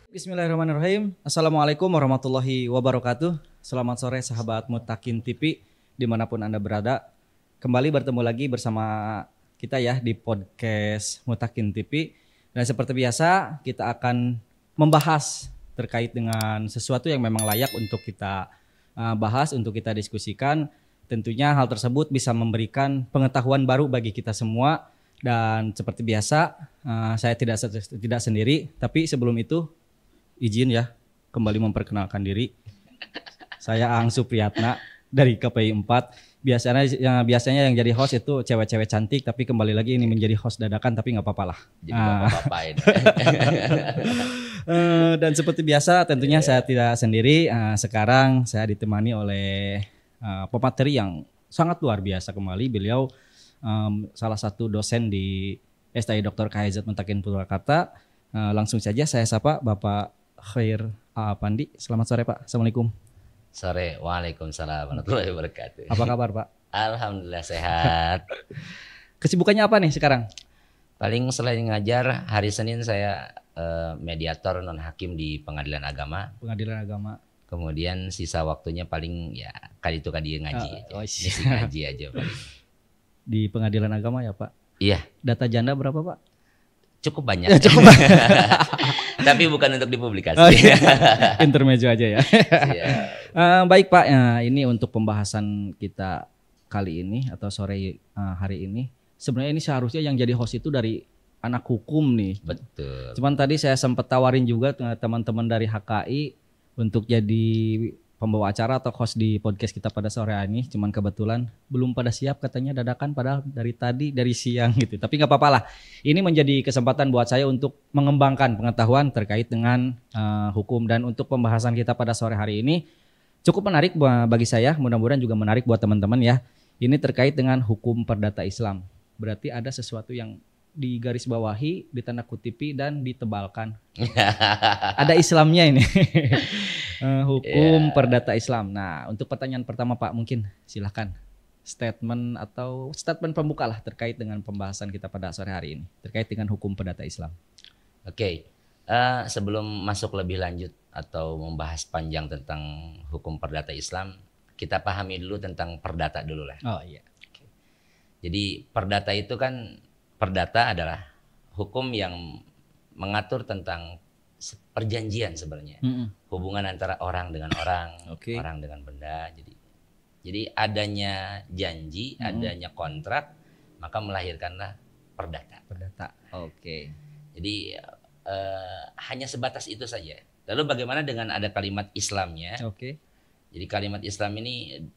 Bismillahirrahmanirrahim. Assalamualaikum warahmatullahi wabarakatuh. Selamat sore sahabat Mutakin TV dimanapun Anda berada. Kembali bertemu lagi bersama kita ya di podcast Mutakin TV. Dan seperti biasa kita akan membahas terkait dengan sesuatu yang memang layak untuk kita bahas, untuk kita diskusikan. Tentunya hal tersebut bisa memberikan pengetahuan baru bagi kita semua. Dan seperti biasa saya tidak sendiri, tapi sebelum itu izin ya kembali memperkenalkan diri. Saya Aang Supriyatna dari KPI 4. Biasanya yang jadi host itu cewek-cewek cantik, tapi kembali lagi ini menjadi host dadakan, tapi nggak apa-apa lah. Jadi bapak-bapak ini. Dan seperti biasa tentunya saya tidak sendiri. Sekarang saya ditemani oleh pemateri yang sangat luar biasa kembali. Beliau salah satu dosen di STI Dr. KHZ Mutakin Purwakarta. Langsung saja saya sapa Bapak Khair Pandi. Selamat sore Pak. Assalamualaikum. Sore, waalaikumsalam warahmatullahi wabarakatuh. Apa kabar Pak? Alhamdulillah sehat. Kesibukannya apa nih sekarang? Paling selain ngajar, hari Senin saya mediator non hakim di Pengadilan Agama. Pengadilan Agama. Kemudian sisa waktunya paling ya kali ngaji. Ngisi ngaji aja paling. Di Pengadilan Agama ya Pak? Iya. Data janda berapa Pak? Cukup banyak. Ya, cukup banyak. Tapi bukan untuk dipublikasi. Oh, iya. Intermezzo aja ya. Baik Pak, ini untuk pembahasan kita kali ini atau sore hari ini. Sebenarnya ini seharusnya yang jadi host itu dari anak hukum nih. Betul. Cuman tadi saya sempat tawarin juga teman-teman dari HKI untuk jadi pembawa acara atau host di podcast kita pada sore hari ini. Cuman kebetulan belum pada siap katanya dadakan, padahal dari siang gitu. Tapi nggak apa-apa lah. Ini menjadi kesempatan buat saya untuk mengembangkan pengetahuan terkait dengan hukum. Dan untuk pembahasan kita pada sore hari ini cukup menarik bagi saya. Mudah-mudahan juga menarik buat teman-teman ya. Ini terkait dengan hukum perdata Islam. Berarti ada sesuatu yang digarisbawahi, ditanda kutipi dan ditebalkan. Ada Islamnya ini. Hukum perdata Islam. Nah, untuk pertanyaan pertama Pak, mungkin silahkan statement pembuka lah terkait dengan pembahasan kita pada sore hari ini terkait dengan hukum perdata Islam. Oke. Sebelum masuk lebih lanjut atau membahas panjang tentang hukum perdata Islam, kita pahami dulu tentang perdata dulu lah. Oh iya. Oke. Jadi perdata adalah hukum yang mengatur tentang perjanjian sebenarnya. Hubungan antara orang dengan orang, orang dengan benda. Jadi adanya janji, adanya kontrak, maka melahirkanlah perdata. Perdata. Oke. Jadi hanya sebatas itu saja. Lalu bagaimana dengan ada kalimat Islamnya? Oke. Jadi kalimat Islam ini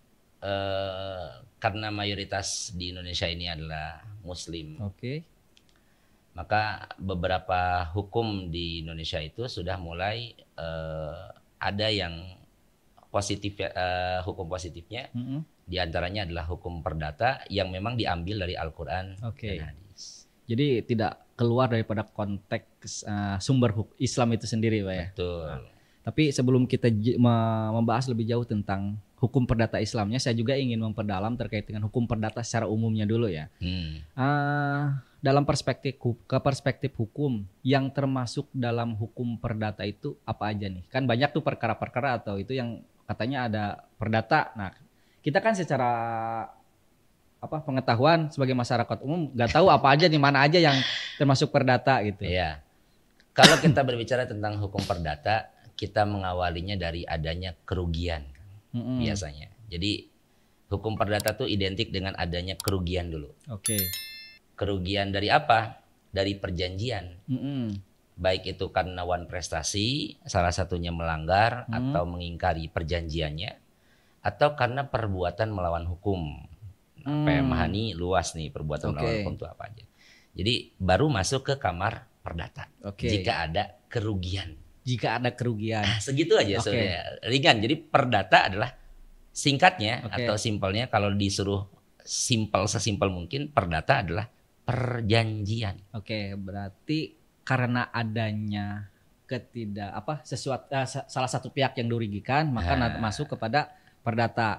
karena mayoritas di Indonesia ini adalah Muslim. Oke. Maka beberapa hukum di Indonesia itu sudah mulai ada yang positif, hukum positifnya. Di antaranya adalah hukum perdata yang memang diambil dari Al-Quran dan hadis. Jadi tidak keluar daripada konteks sumber Islam itu sendiri Pak ya? Betul. Nah, tapi sebelum kita membahas lebih jauh tentang hukum perdata Islamnya, saya juga ingin memperdalam terkait dengan hukum perdata secara umumnya dulu ya. Dalam perspektif hukum yang termasuk dalam hukum perdata itu apa aja nih? Kan banyak tuh perkara-perkara atau itu yang katanya ada perdata. Nah, kita kan secara pengetahuan sebagai masyarakat umum nggak tahu apa aja nih, mana aja yang termasuk perdata gitu. Iya. Kalau kita berbicara tentang hukum perdata, kita mengawalinya dari adanya kerugian biasanya. Jadi hukum perdata tuh identik dengan adanya kerugian dulu. Oke. Kerugian dari apa? Dari perjanjian. Baik itu karena wan prestasi, salah satunya melanggar atau mengingkari perjanjiannya, atau karena perbuatan melawan hukum. Pemahami luas nih perbuatan melawan hukum itu apa aja. Jadi baru masuk ke kamar perdata. Jika ada kerugian. Segitu aja sebenarnya. Ringan. Jadi perdata adalah singkatnya atau simpelnya, kalau disuruh sesimpel mungkin, perdata adalah perjanjian. Berarti karena adanya salah satu pihak yang dirugikan, maka masuk kepada perdata.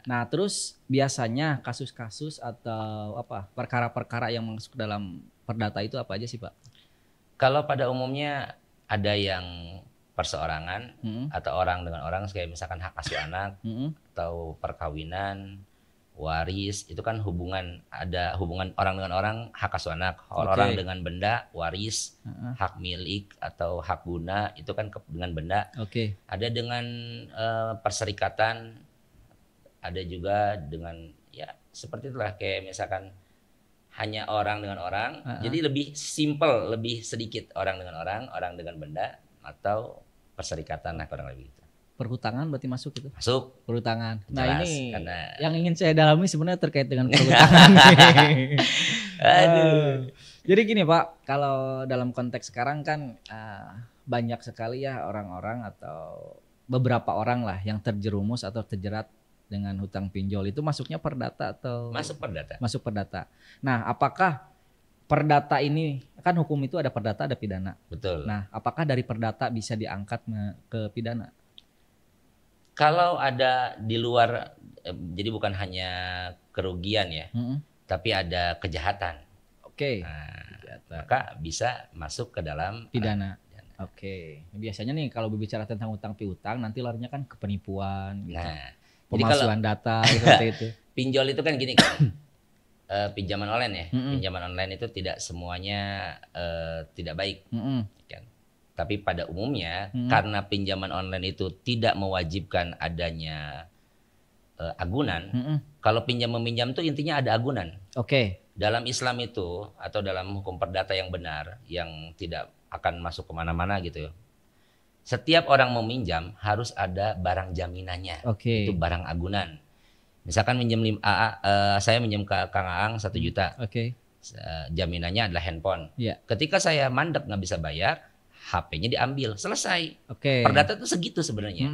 Nah, terus biasanya kasus-kasus atau perkara-perkara yang masuk dalam perdata itu apa aja sih, Pak? Kalau pada umumnya ada yang perseorangan atau orang dengan orang, kayak misalkan hak asuh anak atau perkawinan, waris, itu kan ada hubungan orang dengan orang, hak asuh anak, orang dengan benda, waris, hak milik atau hak guna, itu kan dengan benda. Ada dengan perserikatan, ada juga dengan ya seperti itulah, kayak misalkan hanya orang dengan orang, jadi lebih simple, lebih sedikit orang dengan orang dengan benda, atau perserikatan, nah kurang lebih itu. Perhutangan berarti masuk itu? Masuk. Perhutangan. Jelas, nah ini karena yang ingin saya dalami sebenarnya terkait dengan perhutangan. Aduh. Jadi gini Pak, kalau dalam konteks sekarang kan banyak sekali ya orang-orang atau beberapa orang lah yang terjerumus atau terjerat dengan hutang pinjol. Itu masuknya perdata atau? Masuk perdata. Masuk perdata. Nah, apakah perdata ini, kan hukum itu ada perdata ada pidana. Betul. Nah, apakah dari perdata bisa diangkat ke pidana? Kalau ada di luar, jadi bukan hanya kerugian ya, tapi ada kejahatan. Nah, maka bisa masuk ke dalam pidana. Biasanya nih kalau berbicara tentang utang piutang, nanti larinya kan ke penipuan, gitu. Nah, pemalsuan data seperti itu. Pinjol itu kan gini kan, pinjaman online ya, pinjaman online itu tidak semuanya tidak baik. Kan? Tapi pada umumnya karena pinjaman online itu tidak mewajibkan adanya agunan. Kalau pinjam-meminjam itu intinya ada agunan. Dalam Islam itu atau dalam hukum perdata yang benar, yang tidak akan masuk kemana-mana gitu ya. Setiap orang meminjam harus ada barang jaminannya. Itu barang agunan. Misalkan saya minjem ke Kang Aang 1 juta. Jaminannya adalah handphone. Ketika saya mandek nggak bisa bayar, HP-nya diambil, selesai. Perdata itu segitu sebenarnya.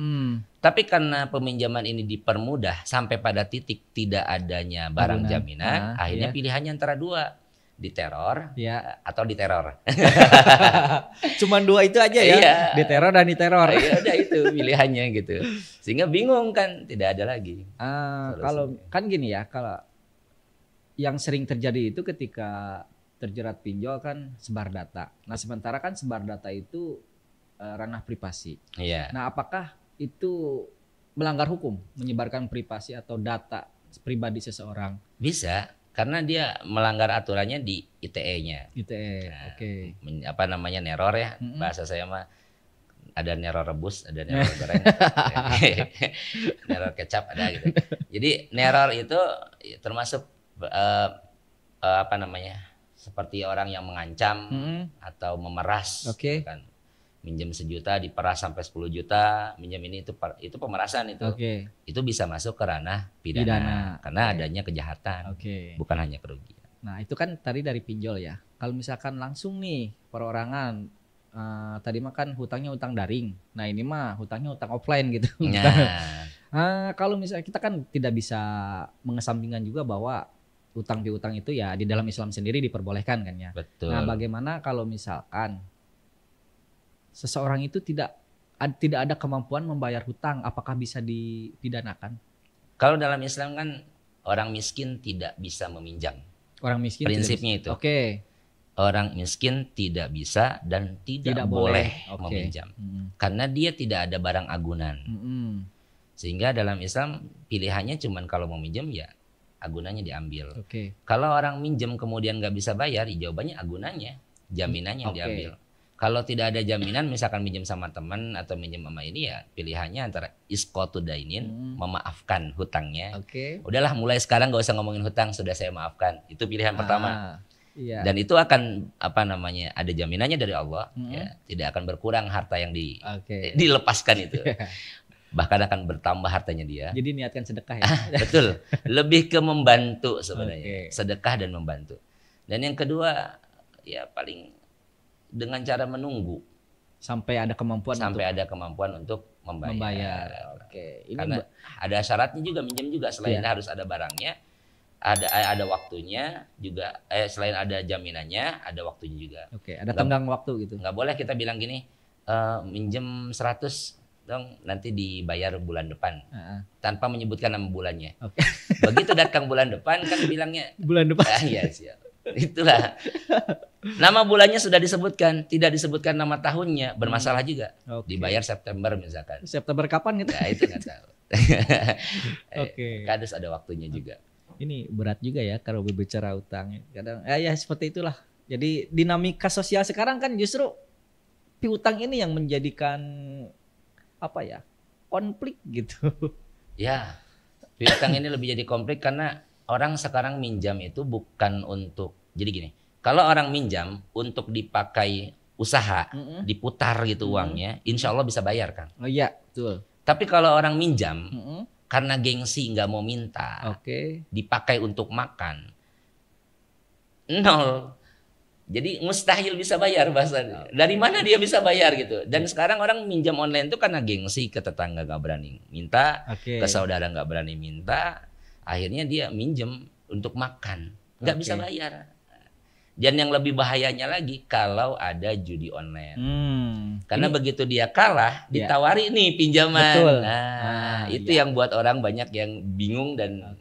Tapi karena peminjaman ini dipermudah sampai pada titik tidak adanya barang jaminan, akhirnya pilihannya antara 2, diteror atau diteror. Cuman 2 itu aja ya, diteror dan diteror. Ya udah itu pilihannya gitu. Sehingga bingung kan, tidak ada lagi. Kalau kan gini ya, kalau yang sering terjadi itu ketika terjerat pinjol kan sebar data. Nah sementara kan sebar data itu ranah privasi. Nah apakah itu melanggar hukum menyebarkan privasi atau data pribadi seseorang? Bisa, karena dia melanggar aturannya di ITE-nya. Apa namanya, neror ya, bahasa saya mah. Ada neror rebus, ada neror goreng, neror kecap ada gitu. Jadi neror itu termasuk apa namanya, seperti orang yang mengancam atau memeras, kan. Minjem 1 juta diperas sampai 10 juta, minjem ini itu pemerasan itu. Itu bisa masuk ke ranah pidana. Karena adanya kejahatan, bukan hanya kerugian. Nah itu kan tadi dari pinjol ya. Kalau misalkan langsung nih perorangan, tadi mah kan hutangnya hutang daring. Nah ini mah hutangnya hutang offline gitu. Kalau misalnya kita kan tidak bisa mengesampingkan juga bahwa utang piutang itu ya di dalam Islam sendiri diperbolehkan kan ya. Betul. Nah bagaimana kalau misalkan seseorang itu tidak ada kemampuan membayar hutang, apakah bisa dipidanakan? Kalau dalam Islam kan orang miskin tidak bisa meminjam. Orang miskin prinsipnya itu. Orang miskin tidak bisa dan tidak boleh meminjam. Karena dia tidak ada barang agunan. Sehingga dalam Islam pilihannya cuman kalau mau minjam ya agunannya diambil. Kalau orang minjem kemudian nggak bisa bayar, jawabannya agunannya, jaminannya yang diambil. Kalau tidak ada jaminan, misalkan minjem sama teman atau minjem sama ini, ya pilihannya antara isqatu dainin, memaafkan hutangnya. Udahlah, mulai sekarang nggak usah ngomongin hutang, sudah saya maafkan. Itu pilihan pertama. Dan itu akan apa namanya, ada jaminannya dari Allah, ya, tidak akan berkurang harta yang dilepaskan itu. Bahkan akan bertambah hartanya dia. Jadi niatkan sedekah ya. Betul. Lebih ke membantu sebenarnya. Sedekah dan membantu. Dan yang kedua ya paling dengan cara menunggu sampai ada kemampuan untuk membayar. Ini karena ada syaratnya juga, minjem juga, selain harus ada barangnya, ada waktunya juga, selain ada jaminannya, ada waktunya juga. Ada tenggang waktu gitu. Nggak boleh kita bilang gini, minjem 100 dong nanti dibayar bulan depan, tanpa menyebutkan nama bulannya. Begitu datang bulan depan kan bilangnya bulan depan. Iya siap. Itulah Nama bulannya sudah disebutkan, tidak disebutkan nama tahunnya, bermasalah juga. Dibayar September misalkan. September kapan gitu? Ya itu nggak tahu. Kadang ada waktunya juga. Ini berat juga ya kalau berbicara utang. Kadang ya seperti itulah. Jadi dinamika sosial sekarang kan justru piutang ini yang menjadikan apa ya? Konflik gitu. Ya, piutang ini lebih jadi konflik karena orang sekarang minjam itu bukan untuk, jadi gini, kalau orang minjam untuk dipakai usaha, diputar gitu uangnya, insya Allah bisa bayar kan. Oh iya, betul. Tapi kalau orang minjam karena gengsi nggak mau minta, dipakai untuk makan, nol. Jadi mustahil bisa bayar bahasanya. Dari mana dia bisa bayar gitu. Dan sekarang orang minjam online itu karena gengsi, ke tetangga nggak berani minta, ke saudara nggak berani minta. Akhirnya dia minjem untuk makan, nggak bisa bayar. Dan yang lebih bahayanya lagi kalau ada judi online. Karena begitu dia kalah, ditawari nih pinjaman. Betul. Nah, itu yang buat orang banyak yang bingung dan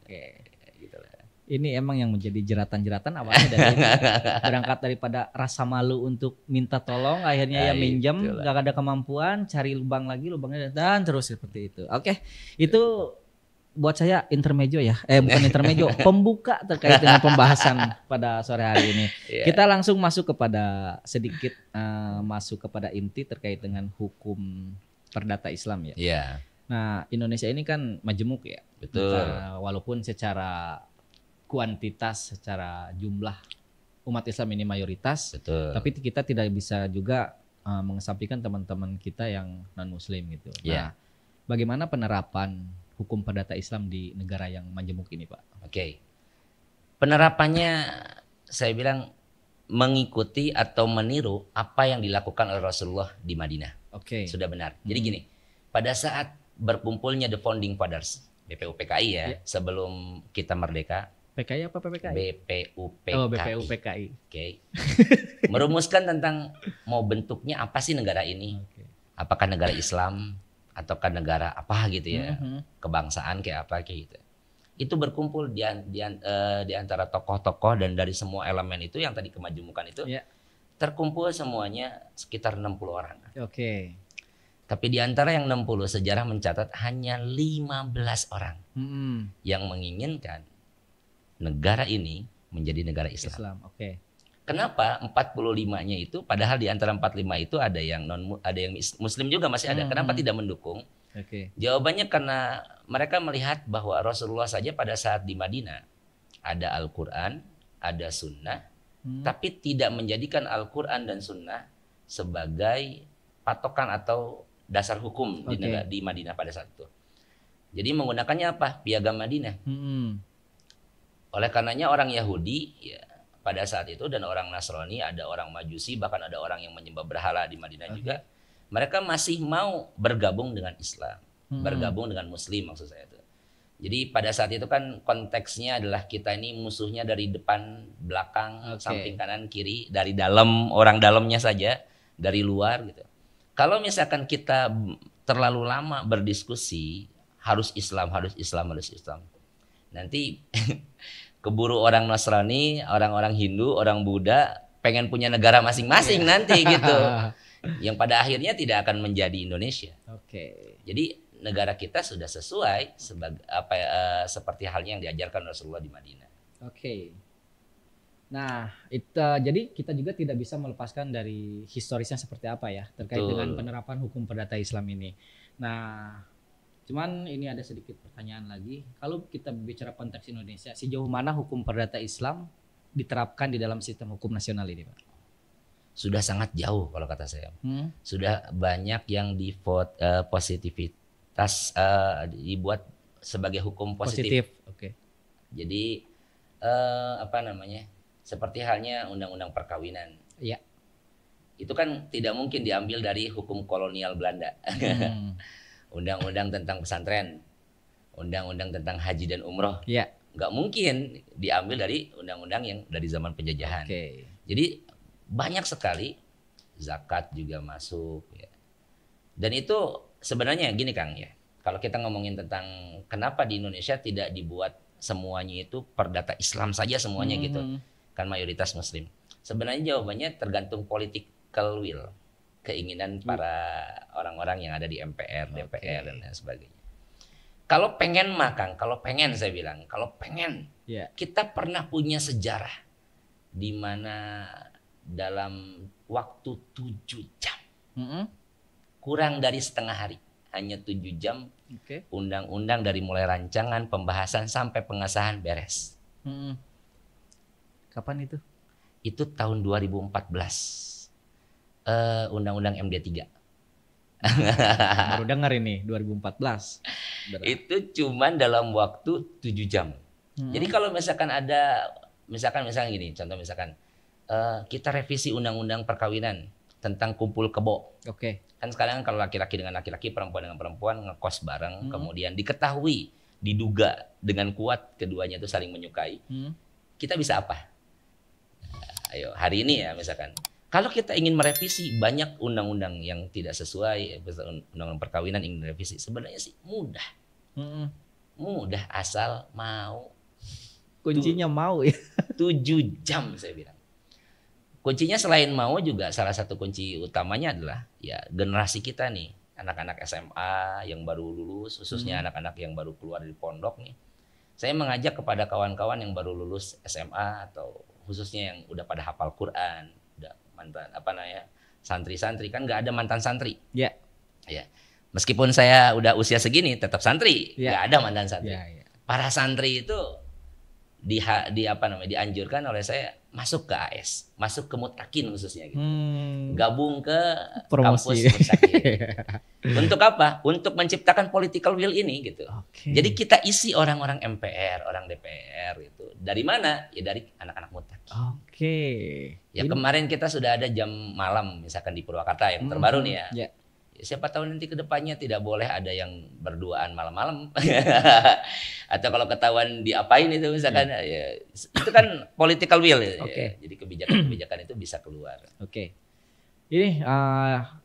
gitu lah. Ini emang yang menjadi jeratan-jeratan awalnya dari berangkat daripada rasa malu untuk minta tolong, akhirnya ya minjam, nggak ada kemampuan, cari lubang lagi, lubangnya dan terus seperti itu. Itu buat saya intermejo ya, bukan intermejo, pembuka terkait dengan pembahasan pada sore hari ini. Kita langsung masuk kepada sedikit masuk kepada inti terkait dengan hukum perdata Islam ya. Nah, Indonesia ini kan majemuk ya. Betul. Walaupun secara kuantitas, secara jumlah umat Islam ini mayoritas, tapi kita tidak bisa juga mengesampingkan teman-teman kita yang non Muslim gitu. Nah, bagaimana penerapan hukum perdata Islam di negara yang majemuk ini, Pak? Penerapannya saya bilang mengikuti atau meniru apa yang dilakukan oleh Rasulullah di Madinah. Sudah benar. Jadi gini, pada saat berkumpulnya the founding fathers, BPUPKI ya, sebelum kita merdeka. PKI apa PPKI? BPUPKI. Oh, BPUPKI. Merumuskan tentang mau bentuknya apa sih negara ini? Apakah negara Islam? Ataukah negara apa gitu ya, kebangsaan kayak apa kayak gitu. Itu berkumpul di antara tokoh-tokoh dan dari semua elemen itu yang tadi kemajemukan itu terkumpul semuanya sekitar 60 orang. Tapi di antara yang 60 sejarah mencatat hanya 15 orang yang menginginkan negara ini menjadi negara Islam. Kenapa 45-nya itu, padahal di antara 45 itu ada yang Muslim juga masih ada. Kenapa tidak mendukung? Jawabannya karena mereka melihat bahwa Rasulullah saja pada saat di Madinah ada Al-Quran, ada Sunnah, tapi tidak menjadikan Al-Quran dan Sunnah sebagai patokan atau dasar hukum di Madinah pada saat itu. Jadi menggunakannya apa? Piagam Madinah. Oleh karenanya orang Yahudi pada saat itu dan orang Nasrani, ada orang Majusi, bahkan ada orang yang menyembah berhala di Madinah juga. Mereka masih mau bergabung dengan Islam, bergabung dengan Muslim maksud saya itu. Jadi pada saat itu kan konteksnya adalah kita ini musuhnya dari depan, belakang, samping kanan, kiri, dari dalam, orang dalamnya saja, dari luar gitu. Kalau misalkan kita terlalu lama berdiskusi, harus Islam, harus Islam, harus Islam. Nanti keburu orang Nasrani, orang-orang Hindu, orang Buddha pengen punya negara masing-masing nanti gitu. Yang pada akhirnya tidak akan menjadi Indonesia. Jadi negara kita sudah sesuai sebagai seperti halnya yang diajarkan Rasulullah di Madinah. Nah, jadi kita juga tidak bisa melepaskan dari historisnya seperti apa ya terkait dengan penerapan hukum perdata Islam ini. Nah, cuman ini ada sedikit pertanyaan lagi. Kalau kita bicara konteks Indonesia, sejauh mana hukum perdata Islam diterapkan di dalam sistem hukum nasional ini, Pak? Sudah sangat jauh kalau kata saya. Sudah banyak yang dibuat sebagai hukum positif. Jadi seperti halnya undang-undang perkawinan. Itu kan tidak mungkin diambil dari hukum kolonial Belanda. Undang-undang tentang pesantren, undang-undang tentang haji dan umroh, nggak mungkin diambil dari undang-undang yang dari zaman penjajahan. Jadi banyak sekali, zakat juga masuk. Dan itu sebenarnya gini Kang ya, kalau kita ngomongin tentang kenapa di Indonesia tidak dibuat semuanya itu perdata Islam saja semuanya gitu, kan mayoritas Muslim. Sebenarnya jawabannya tergantung political will, keinginan para orang-orang yang ada di MPR, DPR dan lain sebagainya. Kalau pengen makan, kalau pengen saya bilang, kalau pengen, kita pernah punya sejarah di mana dalam waktu 7 jam, kurang dari setengah hari, hanya 7 jam, undang-undang dari mulai rancangan, pembahasan sampai pengesahan beres. Kapan itu? Itu tahun 2014, undang-undang MD3. Baru dengar ini 2014. Itu cuman dalam waktu 7 jam. Jadi kalau misalkan ada, misalkan gini, contoh misalkan kita revisi undang-undang perkawinan tentang kumpul kebo. Kan sekarang kalau laki-laki dengan laki-laki, perempuan dengan perempuan ngekos bareng, kemudian diketahui, diduga dengan kuat keduanya itu saling menyukai. Kita bisa apa? Ayo hari ini ya misalkan, kalau kita ingin merevisi banyak undang-undang yang tidak sesuai, undang-undang perkawinan ingin direvisi, sebenarnya sih mudah. Mudah asal mau. Kuncinya mau ya. 7 jam saya bilang. Kuncinya selain mau juga salah satu kunci utamanya adalah ya generasi kita nih, anak-anak SMA yang baru lulus, khususnya anak-anak yang baru keluar dari pondok nih. Saya mengajak kepada kawan-kawan yang baru lulus SMA atau khususnya yang udah pada hafal Quran, udah mantan santri-santri, kan nggak ada mantan santri. Ya. Meskipun saya udah usia segini tetap santri, nggak ada mantan santri. Para santri itu dianjurkan oleh saya masuk ke AS, masuk ke Mutakin khususnya gitu. Gabung ke kampus Mutakin. Untuk apa? Untuk menciptakan political will ini gitu. Jadi kita isi orang-orang MPR, orang DPR itu. Dari mana? Ya dari anak-anak Mutakin. Ya kemarin kita sudah ada jam malam misalkan di Purwakarta yang terbaru nih ya. Siapa tahu nanti ke depannya tidak boleh ada yang berduaan malam-malam. Atau kalau ketahuan diapain itu misalkan ya, itu kan political will ya. Jadi kebijakan-kebijakan itu bisa keluar. Ini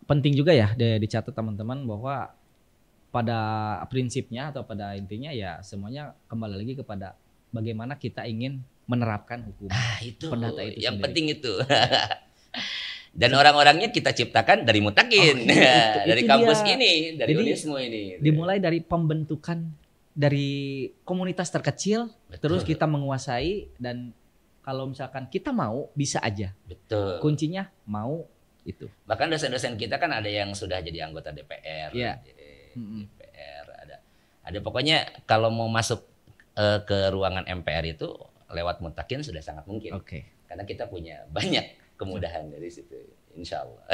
penting juga ya dicatat teman-teman bahwa pada prinsipnya atau pada intinya ya semuanya kembali lagi kepada bagaimana kita ingin menerapkan hukum. Itu perdata itu yang sendiri. Penting itu. Dan orang-orangnya kita ciptakan dari Mutakin, dari kampus ini, dari Unismu ini. Dimulai dari pembentukan dari komunitas terkecil, terus kita menguasai, dan kalau misalkan kita mau bisa aja. Kuncinya mau itu. Bahkan dosen-dosen kita kan ada yang sudah jadi anggota DPR, DPR ada pokoknya kalau mau masuk ke ruangan MPR itu lewat Mutakin sudah sangat mungkin. Karena kita punya banyak kemudahan dari situ, insya Allah.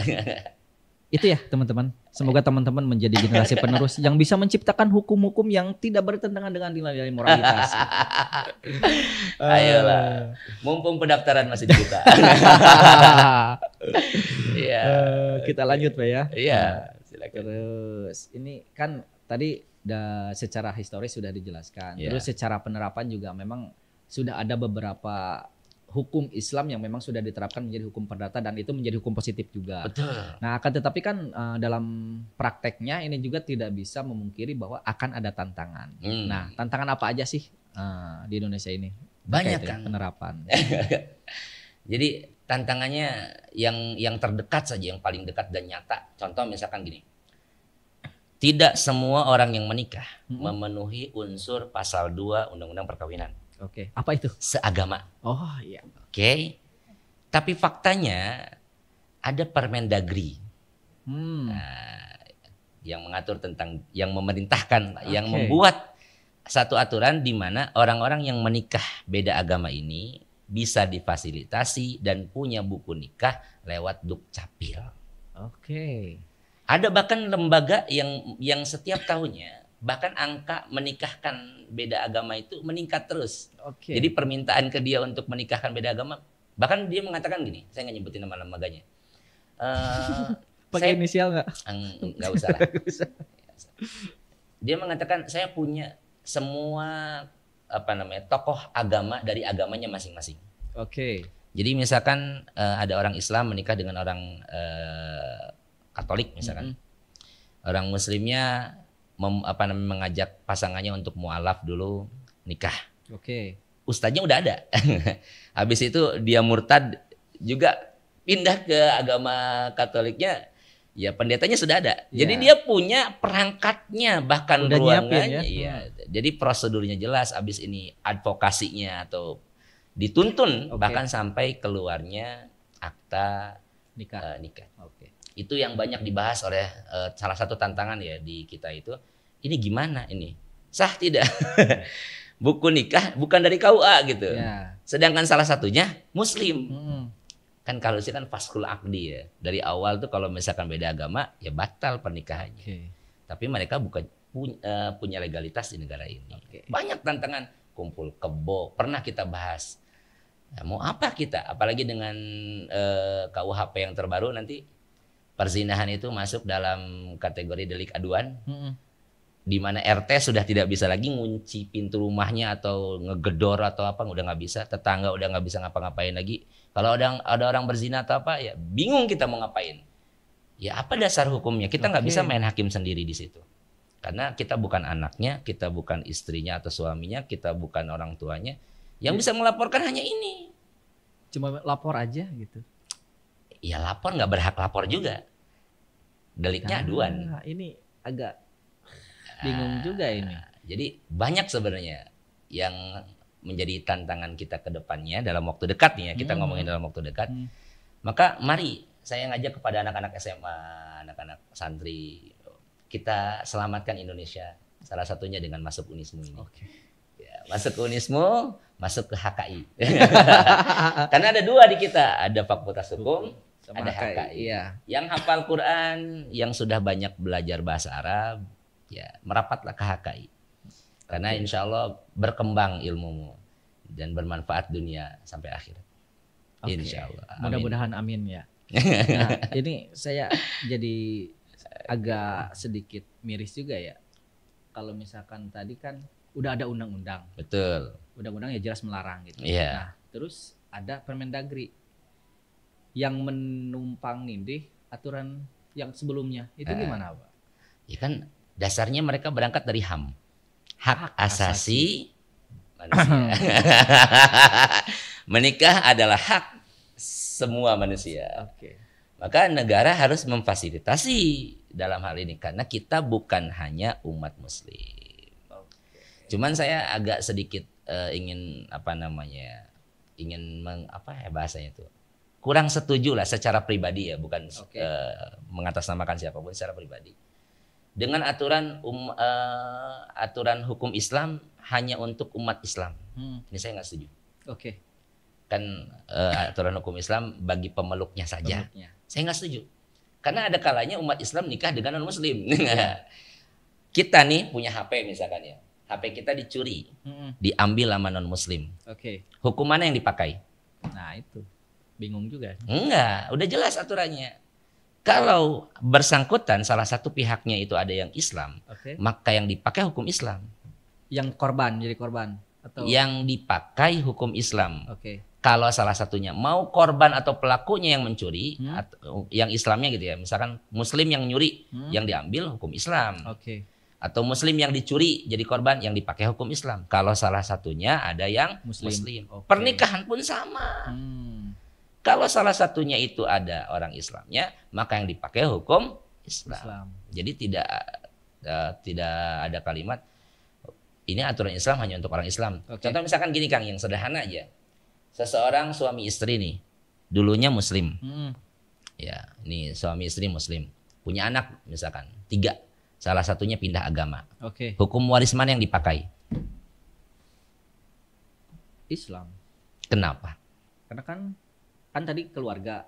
Itu ya teman-teman. Semoga teman-teman menjadi generasi penerus yang bisa menciptakan hukum-hukum yang tidak bertentangan dengan nilai-nilai moralitas. Ayolah, mumpung pendaftaran masih dibuka. Kita lanjut Pak ya. Silakan. Terus ini kan tadi secara historis sudah dijelaskan. Terus secara penerapan juga memang sudah ada beberapa hukum Islam yang memang sudah diterapkan menjadi hukum perdata dan itu menjadi hukum positif juga. Nah, akan tetapi kan dalam prakteknya ini juga tidak bisa memungkiri bahwa akan ada tantangan. Nah, tantangan apa aja sih di Indonesia ini? Banyak kan penerapan. Jadi tantangannya yang terdekat saja, yang paling dekat dan nyata. Contoh misalkan gini. Tidak semua orang yang menikah memenuhi unsur pasal 2 Undang-Undang Perkawinan. Apa itu? Seagama. Tapi faktanya ada Permendagri yang mengatur tentang, yang memerintahkan, yang membuat satu aturan di mana orang-orang yang menikah beda agama ini bisa difasilitasi dan punya buku nikah lewat Dukcapil. Ada bahkan lembaga yang setiap tahunnya bahkan angka menikahkan beda agama itu meningkat terus. Jadi permintaan ke dia untuk menikahkan beda agama, bahkan dia mengatakan gini, saya nggak nyebutin nama lembaganya. Pakai inisial nggak? Nggak usah lah. Dia mengatakan saya punya semua tokoh agama dari agamanya masing-masing. Jadi misalkan ada orang Islam menikah dengan orang Katolik misalkan, orang Muslimnya mengajak pasangannya untuk mualaf dulu nikah. Ustadznya udah ada. Habis itu dia murtad, juga pindah ke agama Katoliknya, ya pendetanya sudah ada. Jadi Ya. dia punya perangkatnya, bahkan Udah ruangannya. nyiapin ya. Iya. Jadi prosedurnya jelas, abis ini advokasinya atau dituntun Oke. bahkan sampai keluarnya akta Nikah. nikah. Oke. Itu yang banyak dibahas oleh salah satu tantangan ya di kita itu. Ini gimana ini? Sah tidak? Buku nikah bukan dari KUA gitu. Ya. Sedangkan salah satunya Muslim. Mm-mm. Kan kalau sih kan faskul akdi ya. Dari awal tuh kalau misalkan beda agama ya batal pernikahannya. Oke. Tapi mereka bukan punya legalitas di negara ini. Oke. Banyak tantangan, kumpul kebo, pernah kita bahas. Nah, mau apa kita? Apalagi dengan KUHP yang terbaru nanti perzinahan itu masuk dalam kategori delik aduan. Mm-mm. Di mana RT sudah tidak bisa lagi ngunci pintu rumahnya atau ngegedor atau apa, udah nggak bisa, tetangga udah nggak bisa ngapa-ngapain lagi. Kalau ada orang berzina atau apa ya bingung kita mau ngapain. Ya apa dasar hukumnya? Kita nggak Oke. bisa main hakim sendiri di situ. Karena kita bukan anaknya, kita bukan istrinya atau suaminya, kita bukan orang tuanya. Yang bisa melaporkan hanya ini. Cuma lapor aja gitu. Ya lapor nggak berhak lapor juga. Deliknya aduan. Nah, ini agak bingung juga ini. Jadi banyak sebenarnya yang menjadi tantangan kita ke depannya dalam waktu dekat nih ya. Kita ngomongin dalam waktu dekat. Maka mari saya ngajak kepada anak-anak SMA, anak-anak santri, kita selamatkan Indonesia. Salah satunya dengan masuk Unismu ini. Oke. Ya, masuk ke Unismu, masuk ke HKI. Karena ada dua di kita, ada Fakultas Hukum, Sama ada HKI. Iya. Yang hafal Quran, yang sudah banyak belajar bahasa Arab, ya merapatlah ke HKI. Karena insya Allah berkembang ilmumu dan bermanfaat dunia sampai akhirat. Oke. Insya Allah. Amin. Mudah-mudahan amin ya. Nah, ini saya jadi agak sedikit miris juga ya. Kalau misalkan tadi kan udah ada undang-undang. Betul. Undang-undang ya jelas melarang gitu. Iya. Nah, terus ada Permendagri yang menumpang nindih aturan yang sebelumnya. Itu gimana, Pak? Ya kan dasarnya mereka berangkat dari HAM. Hak asasi manusia. Menikah adalah hak semua manusia. Oke. Maka negara harus memfasilitasi dalam hal ini karena kita bukan hanya umat muslim. Cuman saya agak sedikit ingin bahasanya itu. Kurang setuju lah secara pribadi ya, bukan mengatasnamakan siapapun, secara pribadi. Dengan aturan hukum Islam hanya untuk umat Islam. Ini saya nggak setuju. Oke. Kan aturan hukum Islam bagi pemeluknya saja. Pemeluknya. Saya nggak setuju. Karena ada kalanya umat Islam nikah dengan non-muslim. Kita nih punya HP misalkan ya. HP kita dicuri, diambil sama non-muslim. Oke. Hukum mana yang dipakai? Nah, itu. Bingung juga. Enggak, udah jelas aturannya. Kalau bersangkutan salah satu pihaknya itu ada yang Islam, Oke. maka yang dipakai hukum Islam. Yang korban, jadi korban atau Yang dipakai hukum Islam. Oke. Kalau salah satunya mau korban atau pelakunya yang mencuri, atau yang Islamnya gitu ya, misalkan Muslim yang nyuri, yang diambil hukum Islam. Oke. Atau Muslim yang dicuri jadi korban, yang dipakai hukum Islam. Kalau salah satunya ada yang Muslim. Oke. Pernikahan pun sama. Kalau salah satunya itu ada orang Islamnya, maka yang dipakai hukum Islam. Jadi tidak ada kalimat ini aturan Islam hanya untuk orang Islam. Oke. Contoh misalkan gini Kang, yang sederhana aja. Seseorang suami istri nih, dulunya Muslim. Ya, ini suami istri Muslim. Punya anak misalkan 3. Salah satunya pindah agama. Oke. Hukum waris mana yang dipakai? Islam. Kenapa? Karena kan tadi keluarga.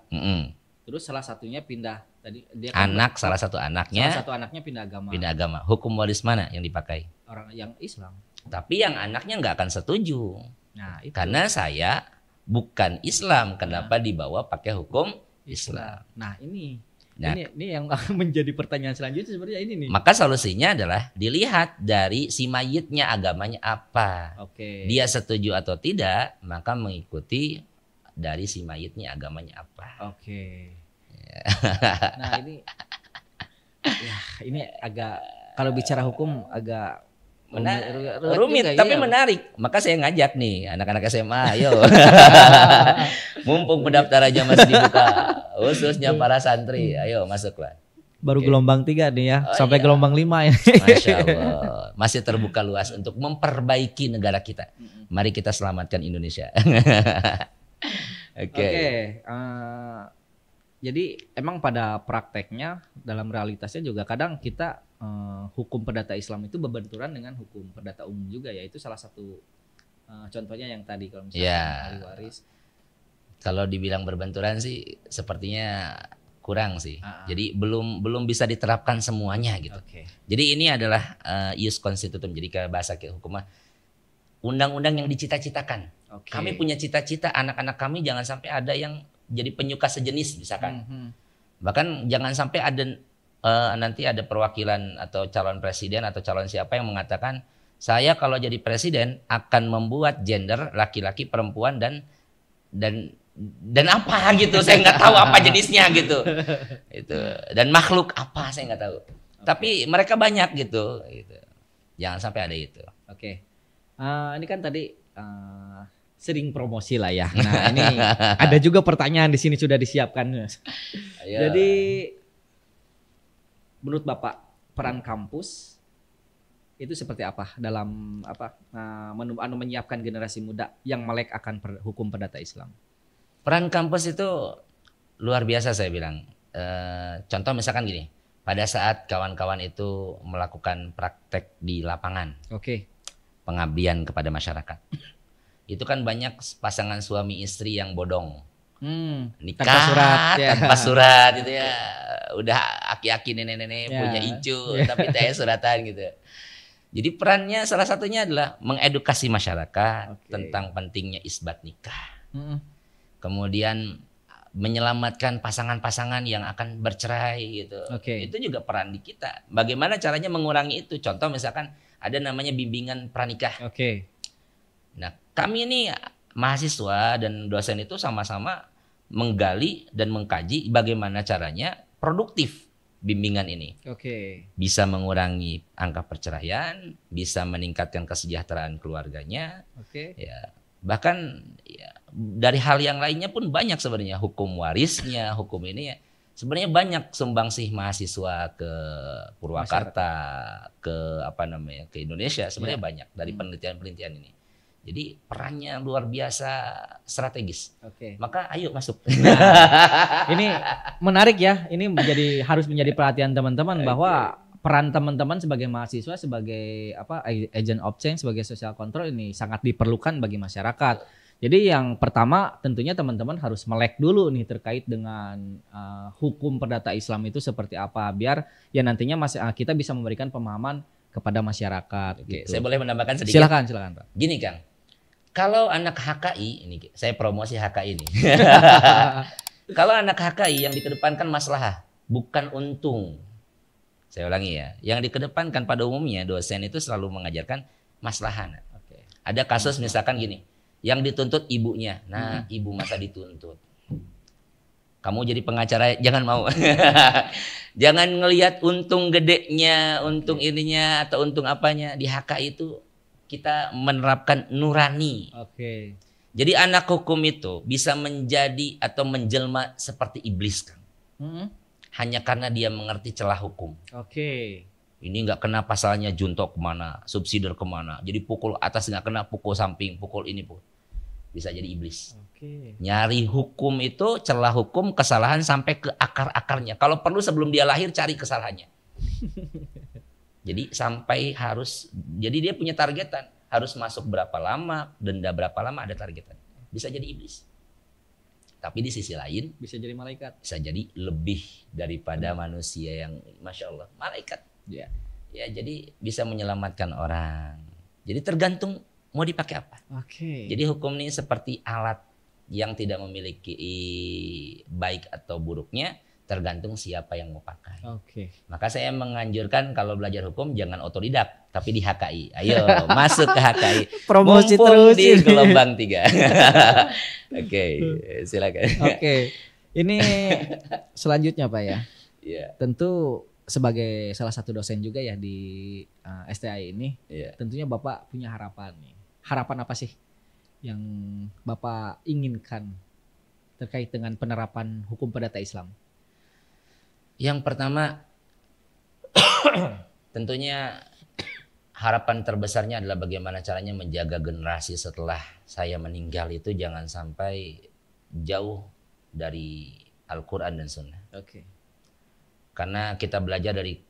Terus salah satunya pindah tadi dia kan Salah satu anaknya salah satu anaknya pindah agama. pindah agama. Hukum waris mana yang dipakai? Orang yang Islam. Tapi yang anaknya nggak akan setuju. Nah, itu. Karena saya bukan Islam. Kenapa dibawa pakai hukum Islam? Nah, ini Nah, ini yang menjadi pertanyaan selanjutnya sebenarnya ini nih. maka solusinya adalah dilihat dari si mayitnya agamanya apa. Oke. Dia setuju atau tidak, maka mengikuti dari si mayitnya agamanya apa. Oke. Nah, ini agak kalau bicara hukum agak Rumit juga, tapi iya. menarik. Maka saya ngajak nih anak-anak SMA, ayo. Mumpung pendaftarannya masih dibuka, khususnya para santri, ayo masuklah. Baru gelombang 3 nih ya, sampai iya. gelombang 5 ya. Masya Allah, masih terbuka luas untuk memperbaiki negara kita. Mari kita selamatkan Indonesia. Oke. Jadi emang pada prakteknya dalam realitasnya juga kadang kita hukum perdata Islam itu berbenturan dengan hukum perdata umum juga ya. Itu salah satu contohnya yang tadi kalau misalnya ahli waris. Kalau dibilang berbenturan sih sepertinya kurang sih. Jadi belum bisa diterapkan semuanya gitu. Jadi ini adalah ius constitutum. Jadi kayak bahasa hukumnya undang-undang yang dicita-citakan. Kami punya cita-cita anak-anak kami jangan sampai ada yang jadi penyuka sejenis misalkan. Bahkan jangan sampai ada nanti ada perwakilan atau calon presiden atau calon siapa yang mengatakan saya kalau jadi presiden akan membuat gender laki-laki perempuan dan apa gitu, saya nggak tahu apa jenisnya gitu. Itu dan makhluk apa saya nggak tahu. Tapi mereka banyak gitu. Jangan sampai ada itu. Ini kan tadi sering promosi lah ya. Nah ini ada juga pertanyaan di sini sudah disiapkan. Jadi menurut Bapak peran kampus itu seperti apa dalam menyiapkan generasi muda yang melek akan hukum perdata Islam? Peran kampus itu luar biasa saya bilang. Contoh misalkan gini, pada saat kawan-kawan itu melakukan praktek di lapangan, pengabdian kepada masyarakat. Itu kan banyak pasangan suami istri yang bodong. Nikah tanpa surat gitu ya. Udah aki-aki nenek-nenek punya icu tapi teh suratan gitu. Jadi perannya salah satunya adalah mengedukasi masyarakat tentang pentingnya isbat nikah. Kemudian menyelamatkan pasangan-pasangan yang akan bercerai gitu. Itu juga peran di kita. Bagaimana caranya mengurangi itu? Contoh misalkan ada namanya bimbingan pranikah. Nah, kami ini mahasiswa dan dosen itu sama-sama menggali dan mengkaji bagaimana caranya produktif bimbingan ini. Bisa mengurangi angka perceraian, bisa meningkatkan kesejahteraan keluarganya. Ya, bahkan ya, dari hal yang lainnya pun banyak sebenarnya, hukum warisnya, hukum ini ya. Sebenarnya banyak sumbangsih mahasiswa ke Purwakarta, ke Indonesia sebenarnya banyak dari penelitian-penelitian ini. Jadi perannya luar biasa strategis. Maka ayo masuk. Nah, ini menarik ya. Ini harus menjadi perhatian teman-teman bahwa peran teman-teman sebagai mahasiswa, sebagai agent of change, sebagai social control ini sangat diperlukan bagi masyarakat. Jadi yang pertama tentunya teman-teman harus melek dulu nih terkait dengan hukum perdata Islam itu seperti apa, biar ya nantinya kita bisa memberikan pemahaman kepada masyarakat. Gitu. Saya boleh menambahkan sedikit? Silakan Pak. Gini Kang, kalau anak HKI, ini saya promosi HKI ini. Kalau anak HKI yang dikedepankan maslahah, bukan untung. Saya ulangi ya, yang dikedepankan pada umumnya dosen itu selalu mengajarkan maslahan. Ada kasus misalkan gini, yang dituntut ibunya. Nah, ibu masa dituntut. Kamu jadi pengacara jangan mau. Jangan ngelihat untung gedenya, untung ininya atau untung apanya. Di HKI itu kita menerapkan nurani. Jadi anak hukum itu bisa menjadi atau menjelma seperti iblis, Kang. Hanya karena dia mengerti celah hukum. Ini nggak kena pasalnya junto kemana, subsidiar kemana. Jadi pukul atas nggak kena, pukul samping, pukul ini pun. Bisa jadi iblis. Nyari hukum itu, celah hukum, kesalahan sampai ke akar-akarnya. Kalau perlu sebelum dia lahir cari kesalahannya. Jadi sampai jadi dia punya targetan. Harus masuk berapa lama, denda berapa lama, ada targetan. Bisa jadi iblis. Tapi di sisi lain bisa jadi malaikat. Bisa jadi lebih daripada manusia yang Masya Allah, malaikat. Ya, jadi bisa menyelamatkan orang. Jadi tergantung mau dipakai apa. Jadi hukum ini seperti alat yang tidak memiliki baik atau buruknya, tergantung siapa yang mau pakai. Maka saya menganjurkan kalau belajar hukum jangan otodidak, tapi di HKI. Ayo masuk ke HKI. Promosi mumpung terus di gelombang 3. Silakan. Ini selanjutnya Pak ya. Tentu sebagai salah satu dosen juga ya di STI ini, tentunya Bapak punya harapan nih. Harapan apa sih yang Bapak inginkan terkait dengan penerapan hukum perdata Islam? Yang pertama, tentunya harapan terbesarnya adalah bagaimana caranya menjaga generasi setelah saya meninggal itu jangan sampai jauh dari Al-Quran dan Sunnah. Karena kita belajar dari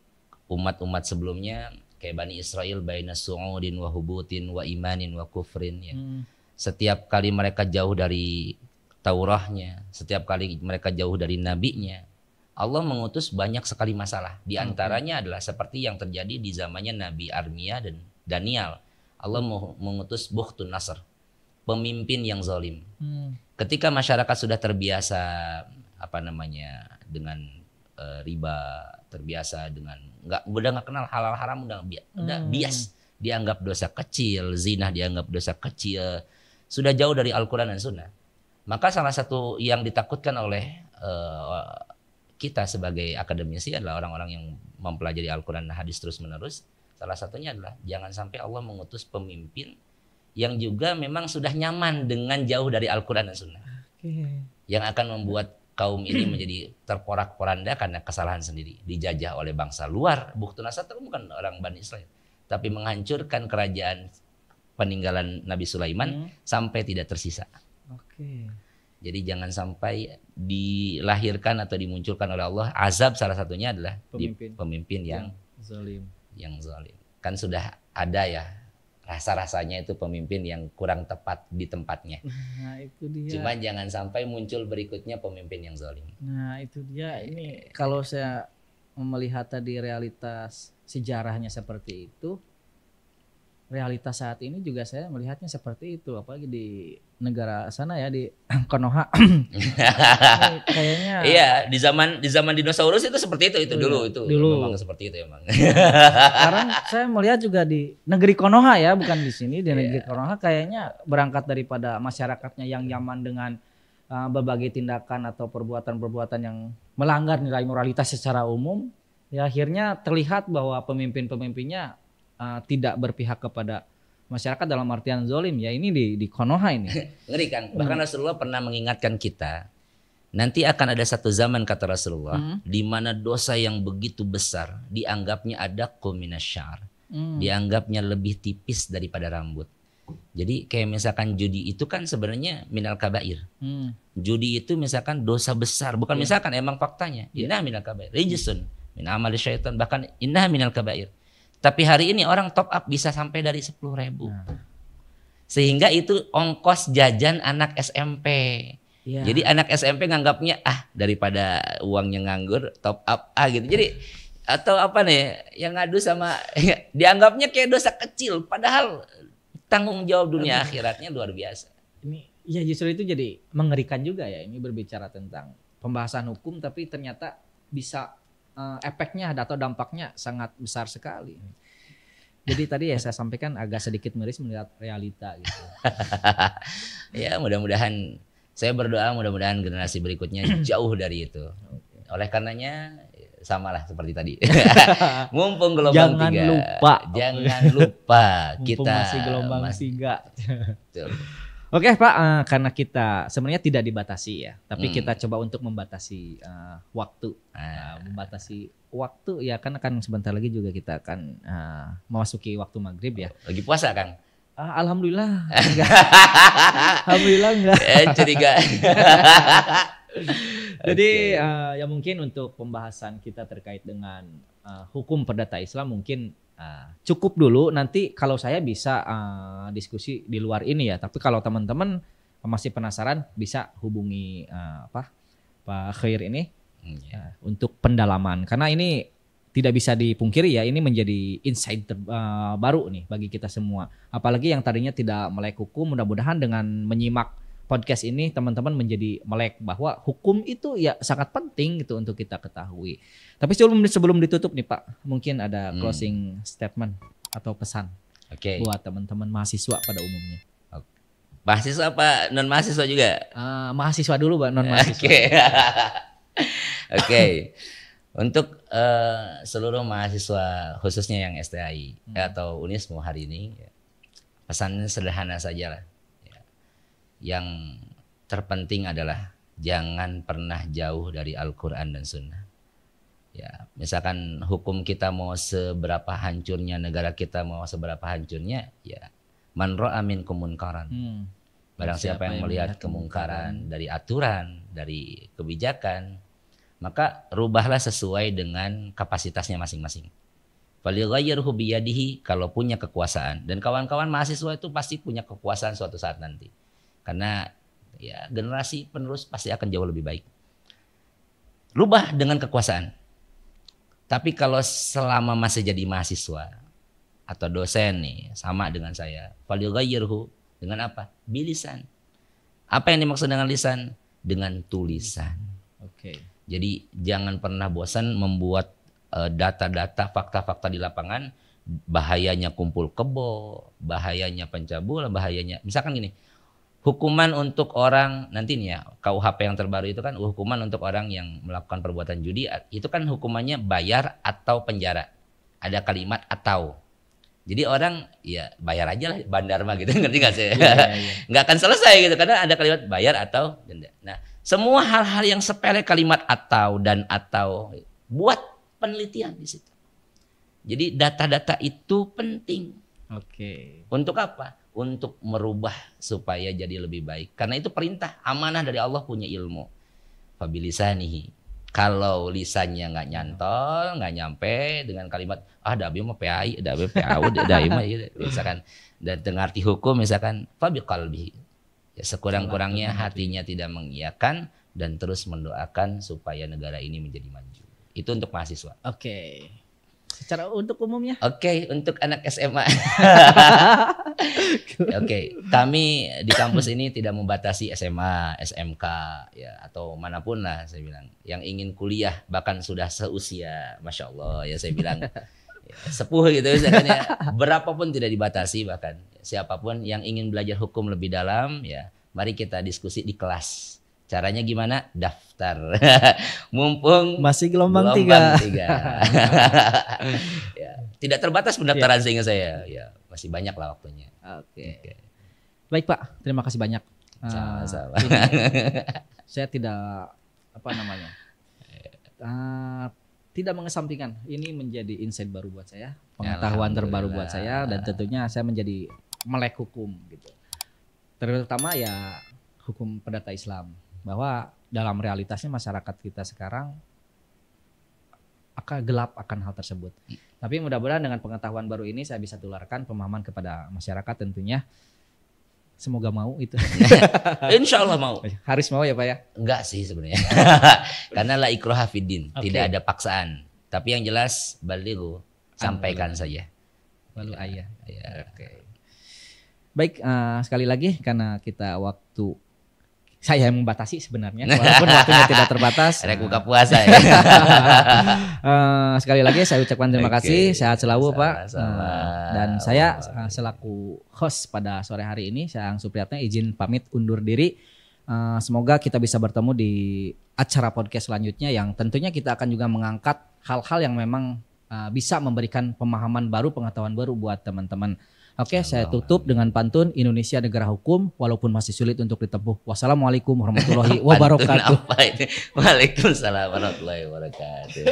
umat-umat sebelumnya, kayak Bani Israel, baina su'udin wa hubutin wa imanin wa kufrin. Ya. Setiap kali mereka jauh dari Taurahnya, setiap kali mereka jauh dari nabinya, Allah mengutus banyak sekali masalah. Di antaranya adalah seperti yang terjadi di zamannya Nabi Armia dan Daniel. Allah mengutus Bukhtun Nasr, pemimpin yang zalim. Ketika masyarakat sudah terbiasa dengan riba, terbiasa dengan udah nggak kenal halal haram, udah bias, dianggap dosa kecil, zina dianggap dosa kecil, sudah jauh dari Al-Quran dan Sunnah. Maka salah satu yang ditakutkan oleh kita sebagai akademisi adalah orang-orang yang mempelajari Al-Quran dan hadis terus menerus. Salah satunya adalah jangan sampai Allah mengutus pemimpin yang juga memang sudah nyaman dengan jauh dari Al-Quran dan Sunnah, yang akan membuat kaum ini menjadi terporak-poranda karena kesalahan sendiri, dijajah oleh bangsa luar. Bukhtun Nasr itu bukan orang Bani Israel, tapi menghancurkan kerajaan peninggalan Nabi Sulaiman sampai tidak tersisa. Jadi jangan sampai dilahirkan atau dimunculkan oleh Allah azab, salah satunya adalah pemimpin yang zalim. Kan sudah ada ya rasa-rasanya itu pemimpin yang kurang tepat di tempatnya. Nah, itu dia. Cuma jangan sampai muncul berikutnya pemimpin yang zalim. Nah, itu dia. Ini kalau saya melihat tadi realitas sejarahnya seperti itu, realitas saat ini juga saya melihatnya seperti itu, apalagi di negara sana ya, di Konoha. Kayaknya iya, di zaman dinosaurus itu seperti itu dulu memang seperti itu emang. Sekarang saya melihat juga di negeri Konoha ya, bukan di sini, di negeri Konoha kayaknya berangkat daripada masyarakatnya yang nyaman dengan berbagai tindakan atau perbuatan-perbuatan yang melanggar nilai moralitas secara umum, ya akhirnya terlihat bahwa pemimpin-pemimpinnya tidak berpihak kepada masyarakat dalam artian zolim. Ya ini di Konoha ini. Ngeri kan? Bahkan Rasulullah pernah mengingatkan kita, nanti akan ada satu zaman kata Rasulullah, di mana dosa yang begitu besar dianggapnya adaqqu minasy'ar, dianggapnya lebih tipis daripada rambut. Jadi kayak misalkan judi itu kan sebenarnya minal kabair. Judi itu misalkan dosa besar, bukan misalkan, emang faktanya. Inna minal kabair, rijsun min amali syaitan, bahkan inna minal kabair. Tapi hari ini orang top up bisa sampai dari 10.000. Sehingga itu ongkos jajan anak SMP. Jadi anak SMP nganggapnya daripada uangnya nganggur top up gitu. Jadi atau apa nih yang ngadu sama dianggapnya kayak dosa kecil, padahal tanggung jawab dunia akhiratnya luar biasa. Ini ya justru itu jadi mengerikan juga ya, ini berbicara tentang pembahasan hukum tapi ternyata bisa efeknya atau dampaknya sangat besar sekali. Jadi tadi ya saya sampaikan agak sedikit miris melihat realita gitu. Ya mudah-mudahan, saya berdoa mudah-mudahan generasi berikutnya jauh dari itu. Oleh karenanya samalah seperti tadi. Mumpung gelombang jangan lupa kita masih gelombang 3. Oke Pak, karena kita sebenarnya tidak dibatasi ya, tapi kita coba untuk membatasi waktu, membatasi waktu ya, karena kan sebentar lagi juga kita akan memasuki waktu maghrib ya. Lagi puasa Kang? Alhamdulillah enggak. Alhamdulillah enggak. Curiga. Jadi ya mungkin untuk pembahasan kita terkait dengan hukum perdata Islam mungkin cukup dulu. Nanti kalau saya bisa diskusi di luar ini ya. Tapi kalau teman-teman masih penasaran bisa hubungi Pak Khair ini untuk pendalaman. Karena ini tidak bisa dipungkiri ya, ini menjadi insight baru nih bagi kita semua. Apalagi yang tadinya tidak melek hukum, mudah-mudahan dengan menyimak podcast ini teman-teman menjadi melek bahwa hukum itu ya sangat penting gitu untuk kita ketahui. Tapi sebelum ditutup nih Pak, mungkin ada closing statement atau pesan buat teman-teman mahasiswa pada umumnya. Mahasiswa apa non mahasiswa juga? Mahasiswa dulu Pak, non mahasiswa. Oke. Untuk seluruh mahasiswa khususnya yang STAI atau Unismu hari ini, pesannya sederhana saja lah. Ya. Yang terpenting adalah jangan pernah jauh dari Al-Quran dan Sunnah. Ya, misalkan hukum kita mau seberapa hancurnya, negara kita mau seberapa hancurnya, ya man ra'a minkum munkaran. Barang siapa yang melihat kemungkaran dari aturan, dari kebijakan, maka rubahlah sesuai dengan kapasitasnya masing-masing. Falyughayyirhu biyadihi, kalau punya kekuasaan. Dan kawan-kawan mahasiswa itu pasti punya kekuasaan suatu saat nanti. Karena ya generasi penerus pasti akan jauh lebih baik. Rubah dengan kekuasaan. Tapi kalau selama masih jadi mahasiswa atau dosen nih, sama dengan saya, falyughayyirhu dengan apa? Bilisan. Apa yang dimaksud dengan lisan? Dengan tulisan. Oke. Jadi jangan pernah bosan membuat data-data, fakta-fakta di lapangan. Bahayanya kumpul kebo, bahayanya pencabulan, bahayanya. Misalkan gini, hukuman untuk orang, nanti nih ya, KUHP yang terbaru itu kan hukuman untuk orang yang melakukan perbuatan judi, itu kan hukumannya bayar atau penjara. Ada kalimat atau. Jadi orang ya bayar aja lah, bandar mah gitu, ngerti gak sih? Nggak akan selesai gitu, karena ada kalimat bayar atau denda. Nah, semua hal-hal yang sepele kalimat atau dan atau, buat penelitian di situ. Jadi data-data itu penting. Oke. Untuk apa? Untuk merubah supaya jadi lebih baik. Karena itu perintah, amanah dari Allah, punya ilmu. Fabilisanihi. Kalau lisannya nggak nyantol, nggak nyampe dengan kalimat dabi mah PAI, dabi PAU, dabi mah misalkan, dan dengarti hukum misalkan fabiqalbihi. Ya, sekurang-kurangnya hatinya tidak mengiyakan dan terus mendoakan supaya negara ini menjadi maju. Itu untuk mahasiswa. Oke. Secara untuk umumnya? Oke, untuk anak SMA. Oke, kami di kampus ini tidak membatasi SMA, SMK, ya atau manapun lah saya bilang. Yang ingin kuliah bahkan sudah seusia, masya Allah ya saya bilang. Ya, sepuh gitu misalkan ya, berapapun tidak dibatasi, bahkan siapapun yang ingin belajar hukum lebih dalam, ya mari kita diskusi di kelas. Caranya gimana? Daftar. Mumpung masih gelombang 3. Ya, tidak terbatas pendaftaran sehingga saya ya masih banyak lah waktunya. Oke. Baik Pak, terima kasih banyak. Sama-sama. Saya tidak tidak mengesampingkan. Ini menjadi insight baru buat saya, pengetahuan terbaru buat saya, dan tentunya saya menjadi melek hukum gitu. Terutama ya hukum perdata Islam, bahwa dalam realitasnya masyarakat kita sekarang akan gelap akan hal tersebut. Tapi mudah-mudahan dengan pengetahuan baru ini saya bisa tularkan pemahaman kepada masyarakat tentunya. Semoga mau itu. Insya Allah mau. Harus mau ya Pak ya? Enggak sih sebenarnya. Karena la ikraha fiddin, tidak ada paksaan. Tapi yang jelas balighu, sampaikan saja. Lalu ayah. Ya. Oke. Baik, sekali lagi karena kita waktu saya yang membatasi sebenarnya, walaupun waktunya tidak terbatas. Rek buka puasa ya. Sekali lagi saya ucapkan terima kasih, sehat selalu Pak. Dan saya selaku host pada sore hari ini, saya Ang Supriyatna izin pamit undur diri. Semoga kita bisa bertemu di acara podcast selanjutnya yang tentunya kita akan juga mengangkat hal-hal yang memang bisa memberikan pemahaman baru, pengetahuan baru buat teman-teman. Oke, saya tutup dengan pantun Indonesia negara hukum walaupun masih sulit untuk ditempuh. Wassalamualaikum warahmatullahi wabarakatuh. Waalaikumsalam warahmatullahi wabarakatuh.